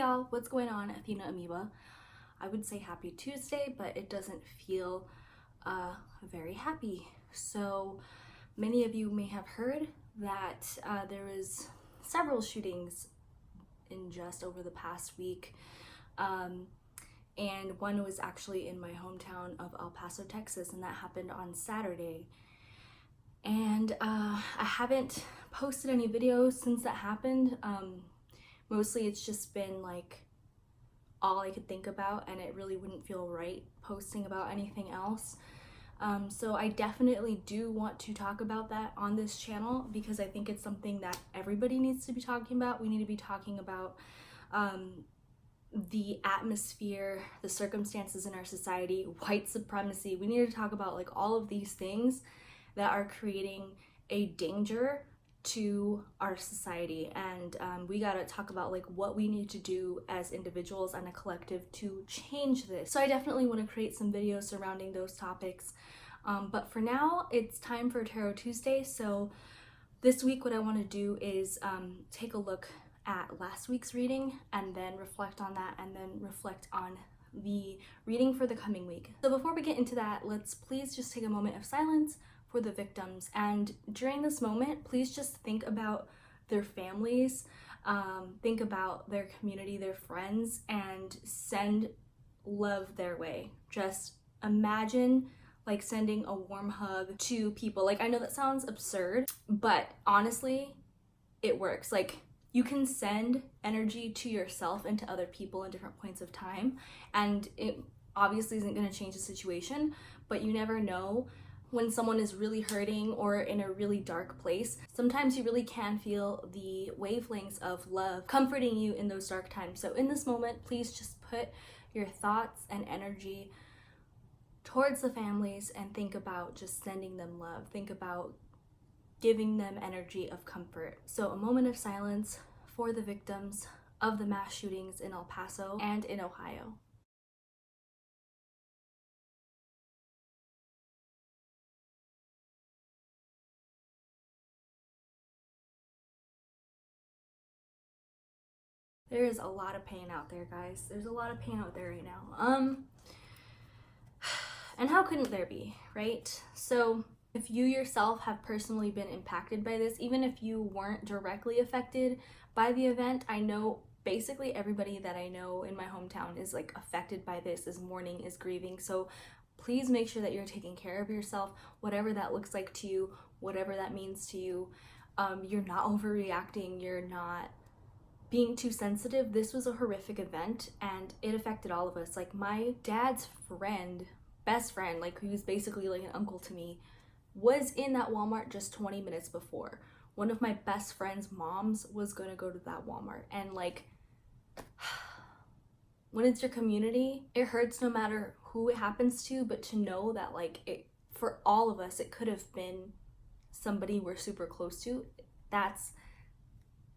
y'all, what's going on? Athena Amoeba. I would say happy Tuesday, but it doesn't feel very happy. So many of you may have heard that there was several shootings in just over the past week, and one was actually in my hometown of El Paso, Texas, and that happened on Saturday. And I haven't posted any videos since that happened. Mostly it's just been like all I could think about, and it really wouldn't feel right posting about anything else. So I definitely do want to talk about that on this channel because I think it's something that everybody needs to be talking about. We need to be talking about the atmosphere, the circumstances in our society, white supremacy. We need to talk about like all of these things that are creating a danger to our society, and we gotta talk about like what we need to do as individuals and a collective to change this. So I definitely want to create some videos surrounding those topics, but for now it's time for Tarot Tuesday. So this week what I want to do is take a look at last week's reading and then reflect on that, and then reflect on the reading for the coming week. So before we get into that, let's please just take a moment of silence for the victims. And during this moment, please just think about their families, think about their community, their friends, and send love their way. Just imagine like sending a warm hug to people. Like, I know that sounds absurd, but honestly, it works. Like, you can send energy to yourself and to other people in different points of time, and it obviously isn't going to change the situation, but you never know when someone is really hurting or in a really dark place. Sometimes you really can feel the wavelengths of love comforting you in those dark times. So in this moment, please just put your thoughts and energy towards the families and think about just sending them love. Think about giving them energy of comfort. So a moment of silence for the victims of the mass shootings in El Paso and in Ohio. There is a lot of pain out there, guys. There's a lot of pain out there right now. And how couldn't there be, right? So if you yourself have personally been impacted by this, even if you weren't directly affected by the event, I know basically everybody that I know in my hometown is like affected by this, is mourning, is grieving. So please make sure that you're taking care of yourself, whatever that looks like to you, whatever that means to you. You're not overreacting, you're not being too sensitive. This was a horrific event and it affected all of us. Like, my dad's friend, best friend, like, who's basically like an uncle to me, was in that Walmart just 20 minutes before. One of my best friend's moms was gonna go to that Walmart, and like, when it's your community, it hurts no matter who it happens to, but to know that like it, for all of us, it could have been somebody we're super close to, that's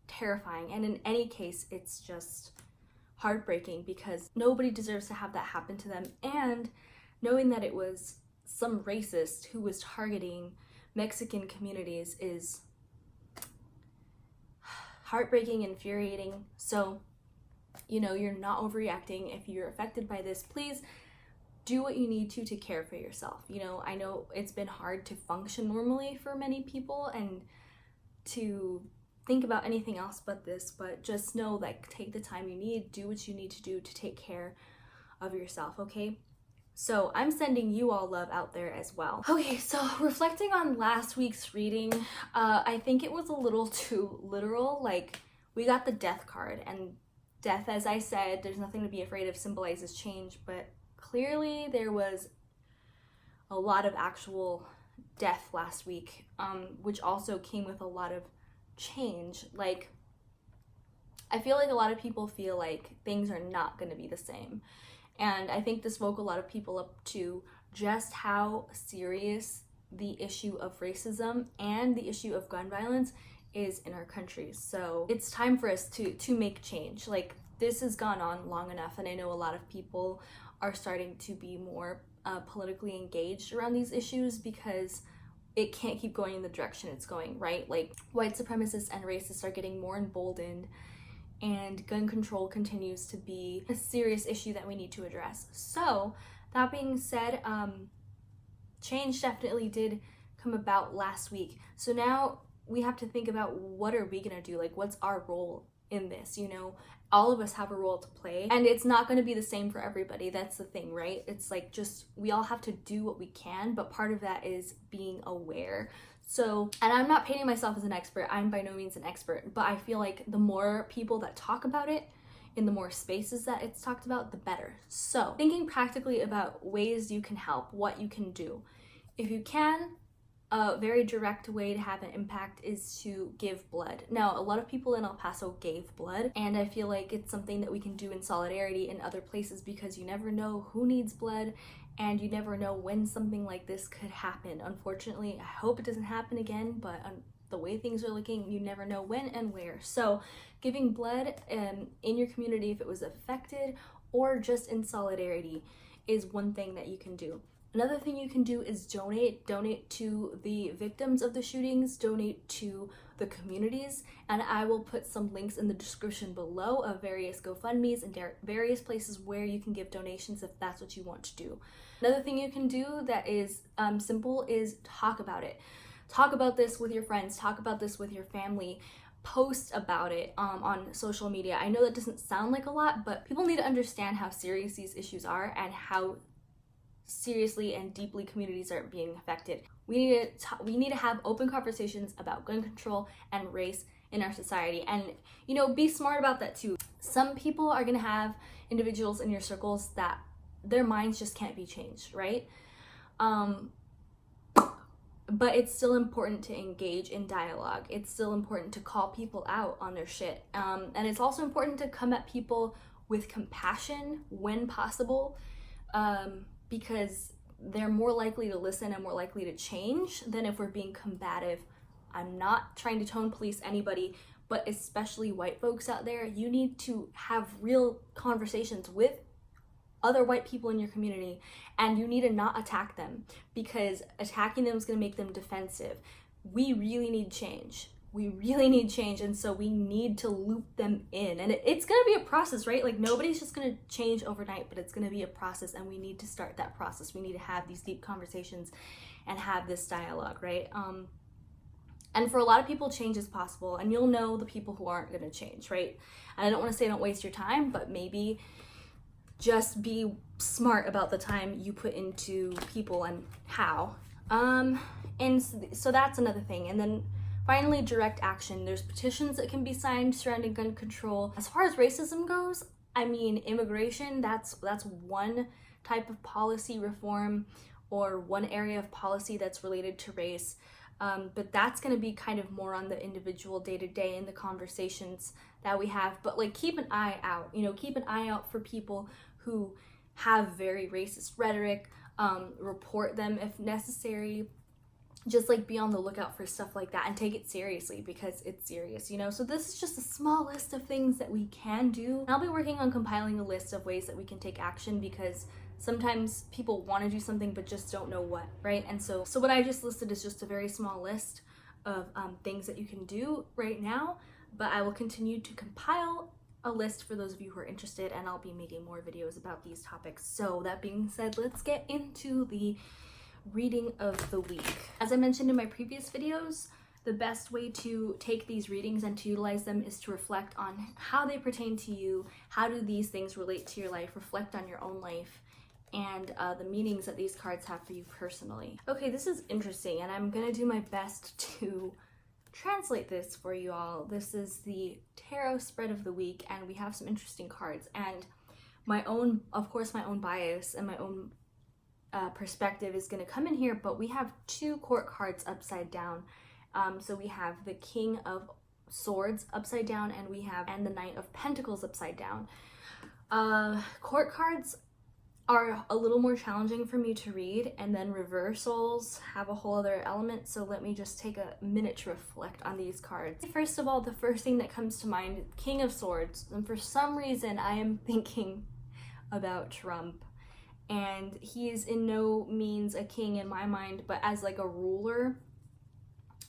terrifying. And in any case, it's just heartbreaking because nobody deserves to have that happen to them. And knowing that it was some racist who was targeting Mexican communities is heartbreaking, infuriating. So, you know, you're not overreacting. If you're affected by this, please do what you need to care for yourself. You know, I know it's been hard to function normally for many people and to think about anything else but this, but just know, like, take the time you need, do what you need to do to take care of yourself, okay? So I'm sending you all love out there as well. Okay, so reflecting on last week's reading, I think it was a little too literal. Like, we got the death card, and death, as I said, there's nothing to be afraid of, symbolizes change, but clearly there was a lot of actual death last week, which also came with a lot of change. Like, I feel like a lot of people feel like things are not going to be the same, and I think this woke a lot of people up to just how serious the issue of racism and the issue of gun violence is in our country. So it's time for us to make change. Like, this has gone on long enough, and I know a lot of people are starting to be more politically engaged around these issues because it can't keep going in the direction it's going, right? Like, white supremacists and racists are getting more emboldened, and gun control continues to be a serious issue that we need to address. So that being said, change definitely did come about last week. So now we have to think about, what are we gonna do? Like, what's our role in this? You know, all of us have a role to play, and it's not going to be the same for everybody. That's the thing, right? It's like, just, we all have to do what we can, but part of that is being aware. So, and I'm not painting myself as an expert, I'm by no means an expert, but I feel like the more people that talk about it, in the more spaces that it's talked about, the better. So thinking practically about ways you can help, what you can do. If you can, a very direct way to have an impact is to give blood. Now, a lot of people in El Paso gave blood, and I feel like it's something that we can do in solidarity in other places, because you never know who needs blood, and you never know when something like this could happen. Unfortunately, I hope it doesn't happen again, but the way things are looking, you never know when and where. So giving blood in your community, if it was affected, or just in solidarity, is one thing that you can do. Another thing you can do is donate to the victims of the shootings, donate to the communities, and I will put some links in the description below of various GoFundMes and various places where you can give donations if that's what you want to do. Another thing you can do that is simple is talk about it. Talk about this with your friends, talk about this with your family, post about it on social media. I know that doesn't sound like a lot, but people need to understand how serious these issues are and how seriously and deeply communities are being affected. We need to have open conversations about gun control and race in our society, and, you know, be smart about that too. Some people are going to have individuals in your circles that their minds just can't be changed, right? But it's still important to engage in dialogue. It's still important to call people out on their shit, and it's also important to come at people with compassion when possible, because they're more likely to listen and more likely to change than if we're being combative. I'm not trying to tone police anybody, but especially white folks out there, you need to have real conversations with other white people in your community, and you need to not attack them, because attacking them is going to make them defensive. We really need change. We really need change, and so we need to loop them in, and it's going to be a process, right? Like, nobody's just going to change overnight, but it's going to be a process, and we need to start that process. We need to have these deep conversations and have this dialogue, right? And for a lot of people, change is possible, and you'll know the people who aren't going to change, right? And I don't want to say don't waste your time, but maybe just be smart about the time you put into people and how. And so that's another thing. And then finally, direct action. There's petitions that can be signed surrounding gun control. As far as racism goes, I mean, immigration, that's one type of policy reform or one area of policy that's related to race. But that's going to be kind of more on the individual day-to-day in the conversations that we have. But like, keep an eye out, you know, keep an eye out for people who have very racist rhetoric, report them if necessary. Just like be on the lookout for stuff like that and take it seriously, because it's serious, you know? So this is just a small list of things that we can do. I'll be working on compiling a list of ways that we can take action, because sometimes people want to do something but just don't know what, right? And so what I just listed is just a very small list of things that you can do right now, but I will continue to compile a list for those of you who are interested, and I'll be making more videos about these topics. So that being said, let's get into the reading of the week. As I mentioned in my previous videos, the best way to take these readings and to utilize them is to reflect on how they pertain to you. How do these things relate to your life? Reflect on your own life and the meanings that these cards have for you personally. Okay, this is interesting, and I'm gonna do my best to translate this for you all. This is the tarot spread of the week, and we have some interesting cards, and my own, of course, my own bias and my own perspective is going to come in here, but we have two court cards upside down. So we have the King of Swords upside down, and the Knight of Pentacles upside down. Court cards are a little more challenging for me to read, and then reversals have a whole other element, so let me just take a minute to reflect on these cards. First of all, the first thing that comes to mind, King of Swords, and for some reason I am thinking about Trump. And he is in no means a king in my mind, but as like a ruler,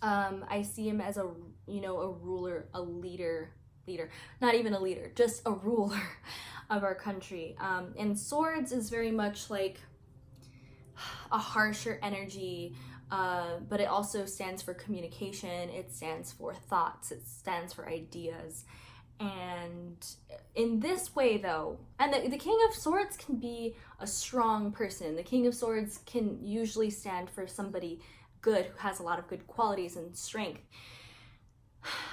I see him as a ruler, a leader, leader, not even a leader, just a ruler of our country. And swords is very much like a harsher energy, but it also stands for communication, it stands for thoughts, it stands for ideas. And in this way though, and the King of Swords can be a strong person. The King of Swords can usually stand for somebody good who has a lot of good qualities and strength.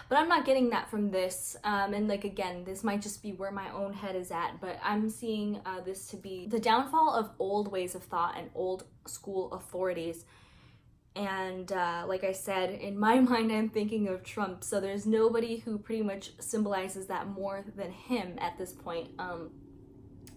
But I'm not getting that from this, and like again, this might just be where my own head is at, but I'm seeing this to be the downfall of old ways of thought and old school authorities. And like I said, in my mind, I'm thinking of Trump, so there's nobody who pretty much symbolizes that more than him at this point,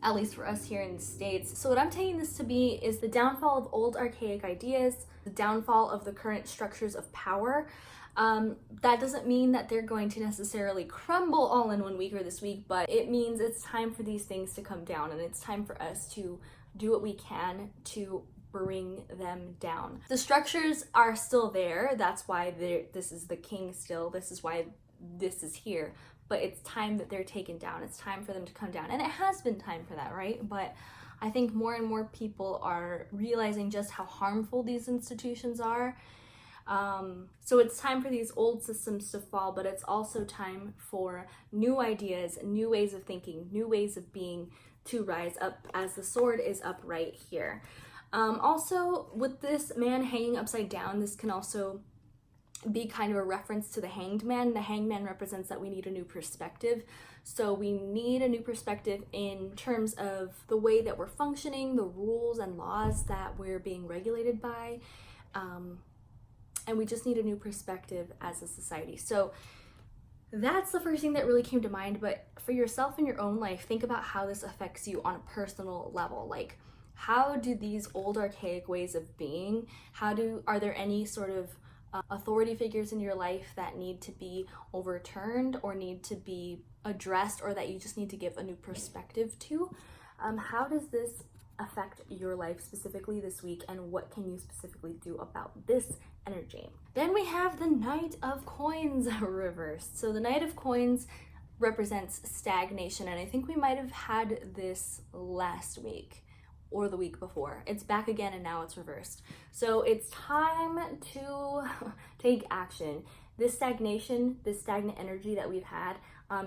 at least for us here in the States. So what I'm taking this to be is the downfall of old archaic ideas, the downfall of the current structures of power. That doesn't mean that they're going to necessarily crumble all in 1 week or this week, but it means it's time for these things to come down, and it's time for us to do what we can to bring them down. The structures are still there. That's why this is the king still. This is why this is here. But it's time that they're taken down. It's time for them to come down. And it has been time for that, right? But I think more and more people are realizing just how harmful these institutions are. So it's time for these old systems to fall, but it's also time for new ideas, new ways of thinking, new ways of being to rise up, as the sword is up right here. Also, with this man hanging upside down, this can also be kind of a reference to the hanged man. The hanged man represents that we need a new perspective. So we need a new perspective in terms of the way that we're functioning, the rules and laws that we're being regulated by. And we just need a new perspective as a society. So that's the first thing that really came to mind. But for yourself in your own life, think about how this affects you on a personal level. Like, how do these old archaic ways of being, are there any sort of authority figures in your life that need to be overturned or need to be addressed, or that you just need to give a new perspective to? How does this affect your life specifically this week, and what can you specifically do about this energy? Then we have the Knight of Coins reversed. So the Knight of Coins represents stagnation, and I think we might have had this last week or the week before. It's back again and now it's reversed. So it's time to take action. This stagnation, this stagnant energy that we've had,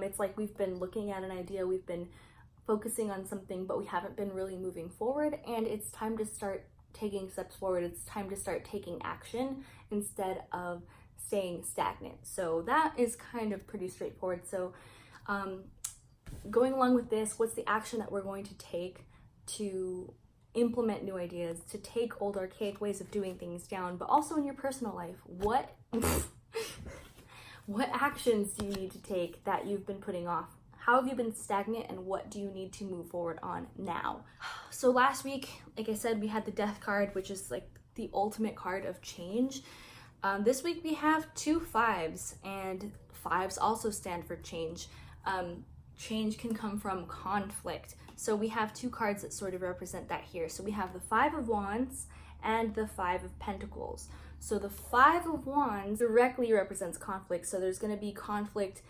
it's like we've been looking at an idea, we've been focusing on something, but we haven't been really moving forward, and it's time to start taking steps forward. It's time to start taking action instead of staying stagnant. So that is kind of pretty straightforward. So going along with this, what's the action that we're going to take to implement new ideas, to take old archaic ways of doing things down, but also in your personal life? What actions do you need to take that you've been putting off? How have you been stagnant, and what do you need to move forward on now? So last week, like I said, we had the Death card, which is like the ultimate card of change. This week we have 2 5s, and 5s also stand for change. Change can come from conflict. So we have 2 cards that sort of represent that here. So we have the 5 of Wands and the 5 of Pentacles. So the 5 of Wands directly represents conflict. So there's going to be conflict,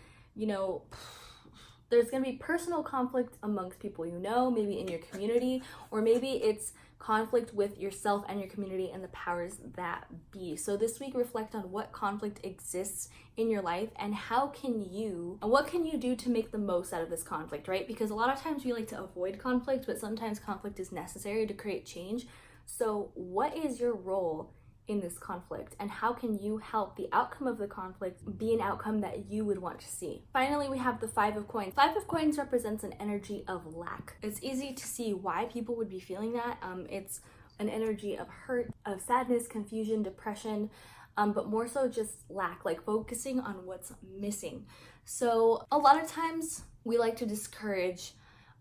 there's going to be personal conflict amongst people maybe in your community, or maybe it's conflict with yourself and your community and the powers that be. So this week, reflect on what conflict exists in your life, and what can you do to make the most out of this conflict, right? Because a lot of times we like to avoid conflict, but sometimes conflict is necessary to create change. So what is your role in this conflict, and how can you help the outcome of the conflict be an outcome that you would want to see? Finally, we have the 5 of Coins. 5 of Coins represents an energy of lack. It's easy to see why people would be feeling that. It's an energy of hurt, of sadness, confusion, depression, but more so just lack, like focusing on what's missing. So a lot of times we like to discourage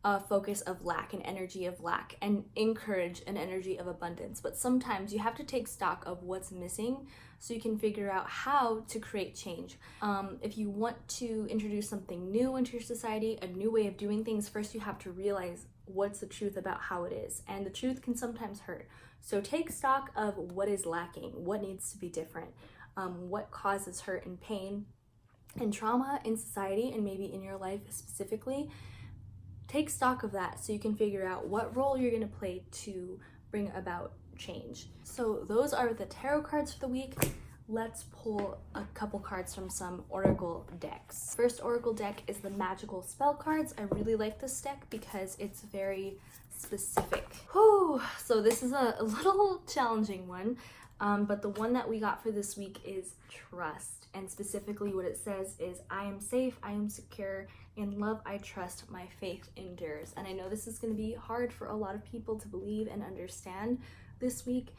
a focus of lack, an energy of lack, and encourage an energy of abundance. But sometimes you have to take stock of what's missing so you can figure out how to create change. If you want to introduce something new into your society, a new way of doing things, first you have to realize what's the truth about how it is. And the truth can sometimes hurt. So take stock of what is lacking, what needs to be different, what causes hurt and pain, and trauma in society and maybe in your life specifically. Take stock of that so you can figure out what role you're going to play to bring about change. So those are the tarot cards for the week. Let's pull a couple cards from some oracle decks. First oracle deck is the magical spell cards. I really like this deck because it's very specific. Whew. So this is a little challenging one, but the one that we got for this week is trust. And specifically what it says is, I am safe, I am secure, in love I trust, my faith endures. And I know this is going to be hard for a lot of people to believe and understand this week.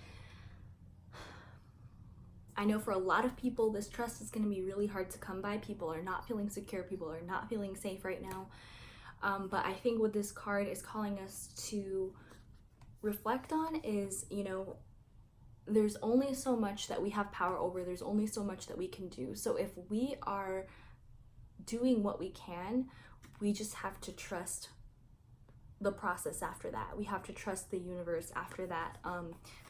I know for a lot of people this trust is going to be really hard to come by. People are not feeling secure, people are not feeling safe right now. But I think what this card is calling us to reflect on is, you know, there's only so much that we have power over. There's only so much that we can do. So if we are doing what we can, we just have to trust the process after that. We have to trust the universe after that,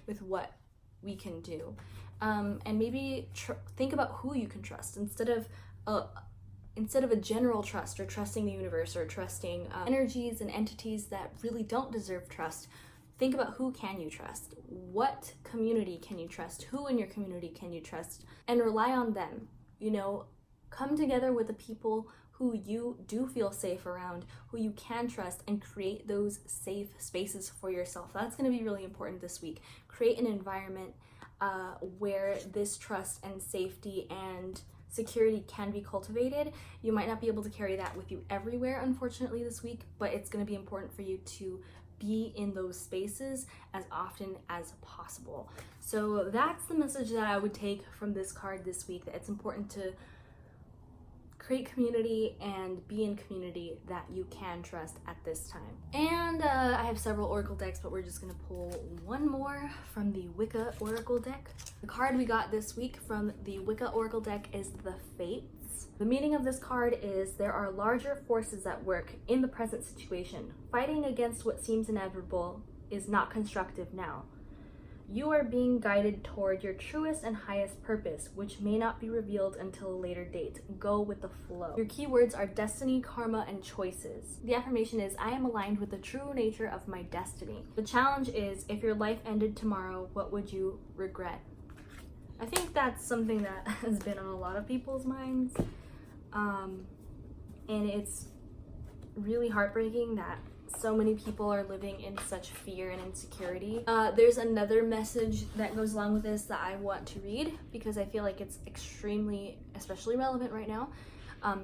with what we can do. And maybe think about who you can trust instead of a general trust, or trusting the universe, or trusting energies and entities that really don't deserve trust. Think about who can you trust, what community can you trust, who in your community can you trust, and rely on them. You know, come together with the people who you do feel safe around, who you can trust, and create those safe spaces for yourself. That's going to be really important this week. Create an environment where this trust and safety and security can be cultivated. You might not be able to carry that with you everywhere, unfortunately, this week, but it's going to be important for you to be in those spaces as often as possible. So that's the message that I would take from this card this week, that it's important to create community and be in community that you can trust at this time. And I have several oracle decks, but we're just gonna pull one more from the Wicca oracle deck. The card we got this week from the Wicca oracle deck is the Fates. The meaning of this card is, there are larger forces at work in the present situation. Fighting against what seems inevitable is not constructive now. You are being guided toward your truest and highest purpose, which may not be revealed until a later date. Go with the flow. Your keywords are destiny, karma, and choices. The affirmation is, I am aligned with the true nature of my destiny. The challenge is, if your life ended tomorrow, what would you regret? I think that's something that has been on a lot of people's minds. And it's really heartbreaking that so many people are living in such fear and insecurity. There's another message that goes along with this that I want to read because I feel like it's extremely, especially relevant right now.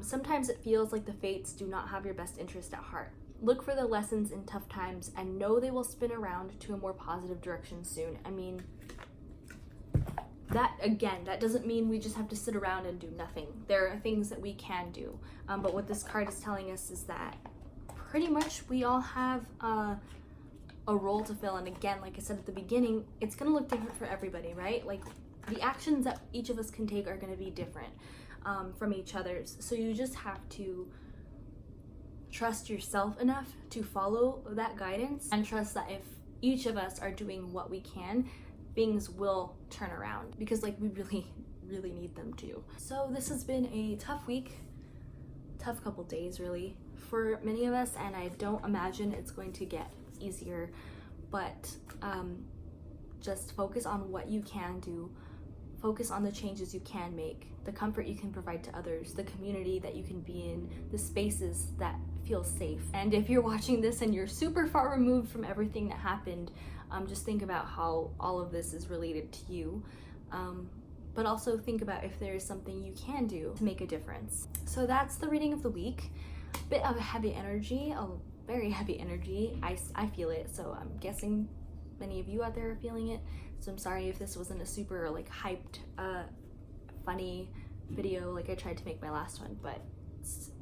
Sometimes it feels like the fates do not have your best interest at heart. Look for the lessons in tough times and know they will spin around to a more positive direction soon. I mean, that doesn't mean we just have to sit around and do nothing. There are things that we can do. But what this card is telling us is that pretty much we all have a role to fill. And again, like I said at the beginning, it's gonna look different for everybody, right? Like, the actions that each of us can take are gonna be different from each other's. So you just have to trust yourself enough to follow that guidance, and trust that if each of us are doing what we can, things will turn around, because like we really need them to. So this has been a tough week, tough couple days really for many of us, and I don't imagine it's going to get easier, but just focus on what you can do, focus on the changes you can make, the comfort you can provide to others, the community that you can be in, the spaces that feel safe. And if you're watching this and you're super far removed from everything that happened, just think about how all of this is related to you. But also think about if there is something you can do to make a difference. So that's the reading of the week. Bit of a heavy energy, a very heavy energy. I feel it, so I'm guessing many of you out there are feeling it. So I'm sorry if this wasn't a super like hyped, funny video like I tried to make my last one, but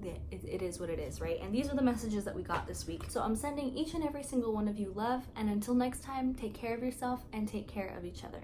it is what it is, right? And these are the messages that we got this week. So I'm sending each and every single one of you love, and until next time, take care of yourself and take care of each other.